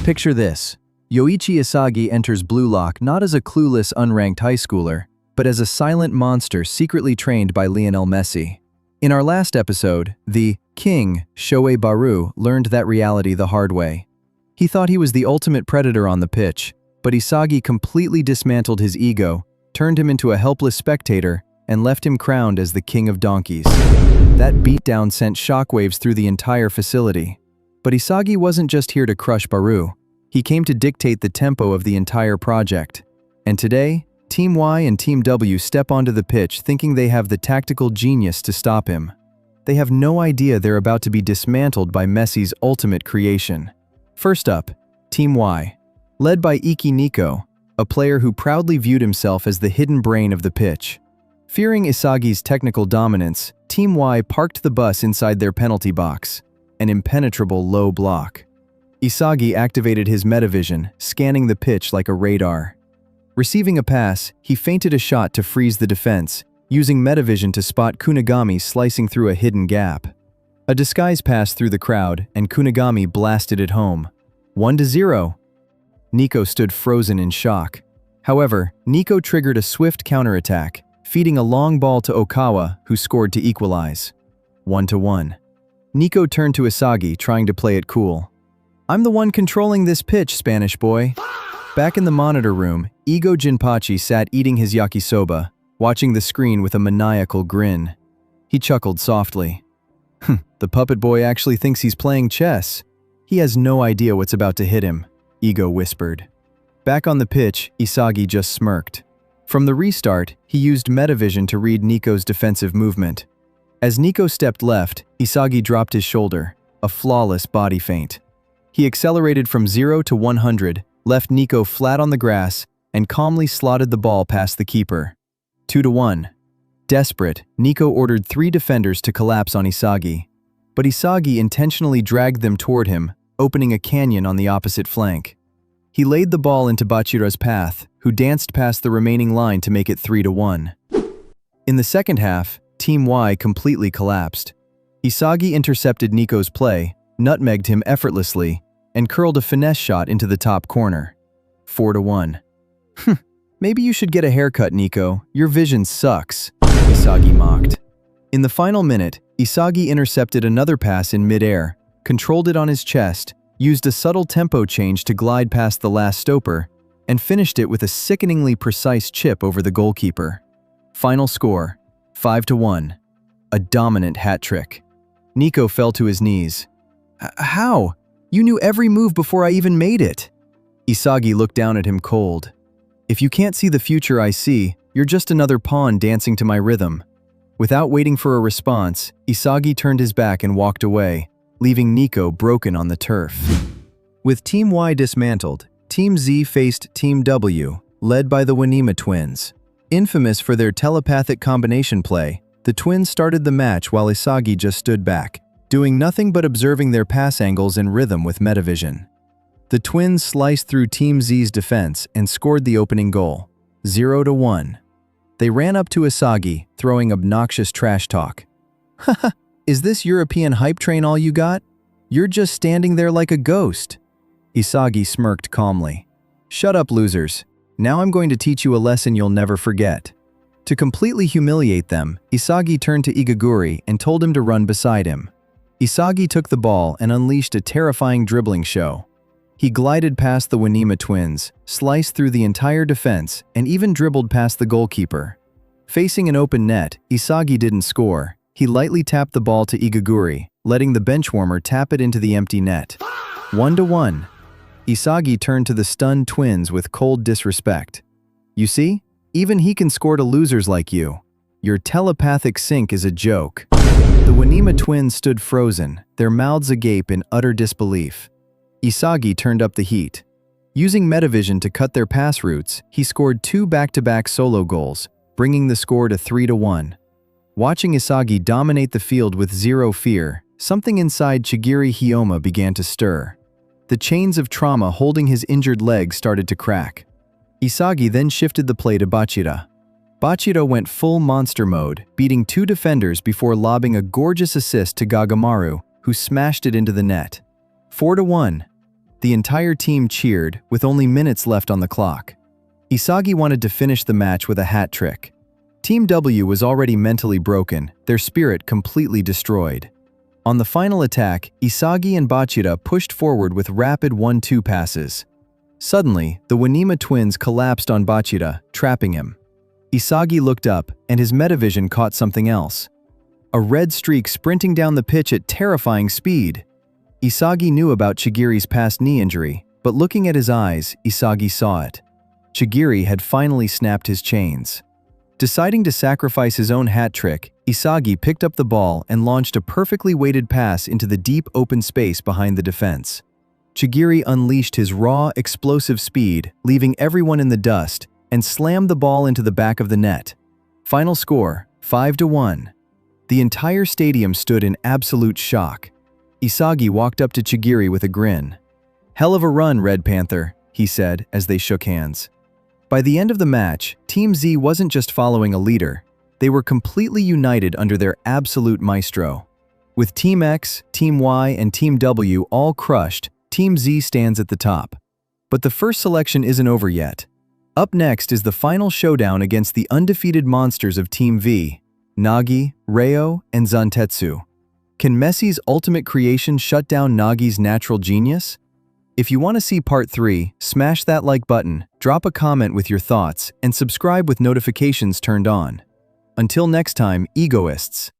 Picture this. Yoichi Isagi enters bluelock not as a clueless, unranked high schooler, but as a silent monster secretly trained by Lionel Messi. In our last episode, the king, Shoei Barou, learned that reality the hard way. He thought he was the ultimate predator on the pitch, but Isagi completely dismantled his ego, turned him into a helpless spectator, and left him crowned as the king of donkeys. That beatdown sent shockwaves through the entire facility. But Isagi wasn't just here to crush Barou. He came to dictate the tempo of the entire project. And today, Team Y and Team W step onto the pitch thinking they have the tactical genius to stop him. They have no idea they're about to be dismantled by Messi's ultimate creation. First up, Team Y. Led by Ikki Niko, a player who proudly viewed himself as the hidden brain of the pitch. Fearing Isagi's technical dominance, Team Y parked the bus inside their penalty box, an impenetrable low block. Isagi activated his Metavision, scanning the pitch like a radar. Receiving a pass, he feinted a shot to freeze the defense, using Metavision to spot Kunigami slicing through a hidden gap. A disguise pass through the crowd, and Kunigami blasted it home. 1-0. Niko stood frozen in shock. However, Niko triggered a swift counterattack, feeding a long ball to Okawa, who scored to equalize. 1-1. Niko turned to Isagi, trying to play it cool. "I'm the one controlling this pitch, Spanish boy." Back in the monitor room, Ego Jinpachi sat eating his yakisoba, watching the screen with a maniacal grin. He chuckled softly. The puppet boy actually thinks he's playing chess. He has no idea what's about to hit him, Ego whispered. Back on the pitch, Isagi just smirked. From the restart, he used Metavision to read Niko's defensive movement. As Niko stepped left, Isagi dropped his shoulder, a flawless body feint. He accelerated from 0 to 100, left Niko flat on the grass, and calmly slotted the ball past the keeper. 2-1. Desperate, Niko ordered 3 defenders to collapse on Isagi. But Isagi intentionally dragged them toward him, opening a canyon on the opposite flank. He laid the ball into Bachira's path, who danced past the remaining line to make it 3-1. In the second half, Team Y completely collapsed. Isagi intercepted Niko's play, nutmegged him effortlessly, and curled a finesse shot into the top corner. 4-1. Maybe you should get a haircut, Niko. Your vision sucks, Isagi mocked. In the final minute, Isagi intercepted another pass in midair, controlled it on his chest, used a subtle tempo change to glide past the last stopper, and finished it with a sickeningly precise chip over the goalkeeper. Final score, 5-1. A dominant hat trick. Niko fell to his knees. How? You knew every move before I even made it. Isagi looked down at him cold. If you can't see the future I see, you're just another pawn dancing to my rhythm. Without waiting for a response, Isagi turned his back and walked away, leaving Niko broken on the turf. With Team Y dismantled, Team Z faced Team W, led by the Wanima Twins. Infamous for their telepathic combination play, the twins started the match while Isagi just stood back, doing nothing but observing their pass angles and rhythm with Metavision. The twins sliced through Team Z's defense and scored the opening goal, 0-1. They ran up to Isagi, throwing obnoxious trash talk. "Haha, is this European hype train all you got? You're just standing there like a ghost." Isagi smirked calmly. "Shut up, losers. Now I'm going to teach you a lesson you'll never forget." To completely humiliate them, Isagi turned to Igaguri and told him to run beside him. Isagi took the ball and unleashed a terrifying dribbling show. He glided past the Wanima Twins, sliced through the entire defense, and even dribbled past the goalkeeper. Facing an open net, Isagi didn't score. He lightly tapped the ball to Igaguri, letting the benchwarmer tap it into the empty net. 1-1. Isagi turned to the stunned twins with cold disrespect. "You see? Even he can score to losers like you. Your telepathic sync is a joke." The Wanima Twins stood frozen, their mouths agape in utter disbelief. Isagi turned up the heat. Using Metavision to cut their pass routes, he scored 2 back-to-back solo goals, bringing the score to 3-1. Watching Isagi dominate the field with zero fear, something inside Chigiri Hyoma began to stir. The chains of trauma holding his injured leg started to crack. Isagi then shifted the play to Bachira. Bachira went full monster mode, beating 2 defenders before lobbing a gorgeous assist to Gagamaru, who smashed it into the net. 4-1. The entire team cheered, with only minutes left on the clock. Isagi wanted to finish the match with a hat trick. Team W was already mentally broken, their spirit completely destroyed. On the final attack, Isagi and Bachira pushed forward with rapid 1-2 passes. Suddenly, the Wanima Twins collapsed on Bachira, trapping him. Isagi looked up, and his Metavision caught something else. A red streak sprinting down the pitch at terrifying speed. Isagi knew about Chigiri's past knee injury, but looking at his eyes, Isagi saw it. Chigiri had finally snapped his chains. Deciding to sacrifice his own hat trick, Isagi picked up the ball and launched a perfectly weighted pass into the deep open space behind the defense. Chigiri unleashed his raw, explosive speed, leaving everyone in the dust, and slammed the ball into the back of the net. Final score, 5-1. The entire stadium stood in absolute shock. Isagi walked up to Chigiri with a grin. "Hell of a run, Red Panther," he said as they shook hands. By the end of the match, Team Z wasn't just following a leader. They were completely united under their absolute maestro. With Team X, Team Y, and Team W all crushed, Team Z stands at the top. But the first selection isn't over yet. Up next is the final showdown against the undefeated monsters of Team V, Nagi, Reo, and Zantetsu. Can Messi's ultimate creation shut down Nagi's natural genius? If you want to see part 3, smash that like button, drop a comment with your thoughts, and subscribe with notifications turned on. Until next time, Egoists.